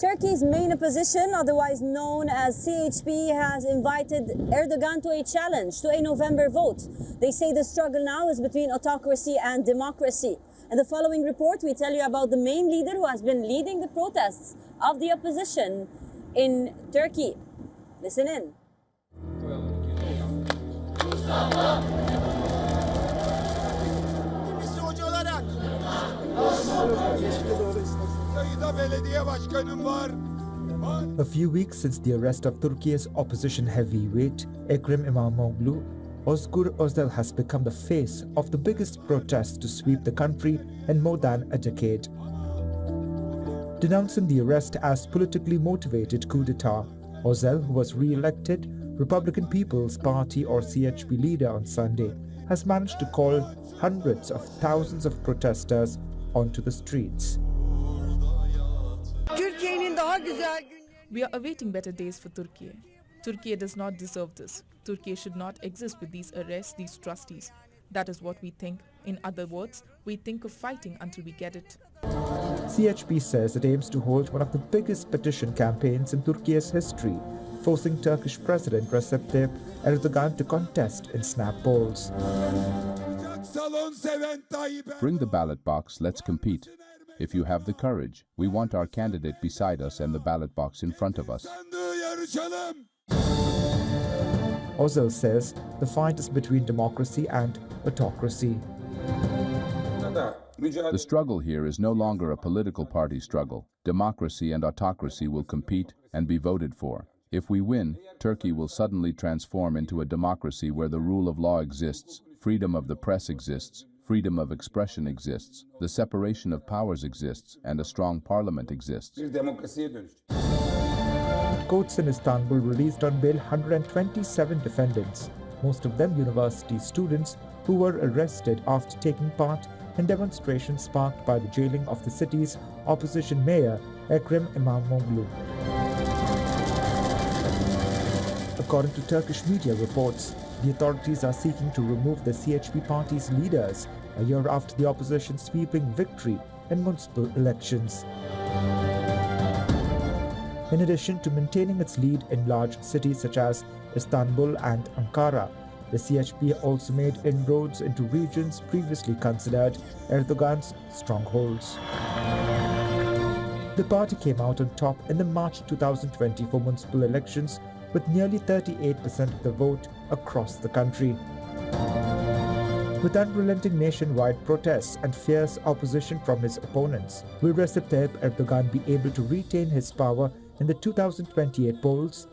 Turkey's main opposition, otherwise known as CHP, has invited Erdogan to a challenge, to a November vote. They say the struggle now is between autocracy and democracy. In the following report, we tell you about the main leader who has been leading the protests of the opposition in Turkey. Listen in. A few weeks since the arrest of Turkey's opposition heavyweight Ekrem İmamoğlu, Özgür Özel has become the face of the biggest protest to sweep the country in more than a decade. Denouncing the arrest as politically motivated coup d'etat, Özel, who was re-elected Republican People's Party or CHP leader on Sunday, has managed to call hundreds of thousands of protesters onto the streets. We are awaiting better days for Turkey. Turkey does not deserve this. Turkey should not exist with these arrests, these trustees. That is what we think. In other words, we think of fighting until we get it. CHP says it aims to hold one of the biggest petition campaigns in Turkey's history, forcing Turkish President Recep Tayyip Erdoğan to contest in snap polls. Bring the ballot box, let's compete. If you have the courage, we want our candidate beside us and the ballot box in front of us. Özel says the fight is between democracy and autocracy. The struggle here is no longer a political party struggle. Democracy and autocracy will compete and be voted for. If we win, Turkey will suddenly transform into a democracy where the rule of law exists, freedom of the press exists, freedom of expression exists, the separation of powers exists, and a strong parliament exists. Courts in Istanbul released on bail 127 defendants, most of them university students who were arrested after taking part in demonstrations sparked by the jailing of the city's opposition mayor, Ekrem İmamoğlu. According to Turkish media reports, the authorities are seeking to remove the CHP party's leaders a year after the opposition's sweeping victory in municipal elections. In addition to maintaining its lead in large cities such as Istanbul and Ankara, the CHP also made inroads into regions previously considered Erdogan's strongholds. The party came out on top in the March 2024 municipal elections with nearly 38% of the vote across the country. With unrelenting nationwide protests and fierce opposition from his opponents, will Recep Tayyip Erdoğan be able to retain his power in the 2028 polls?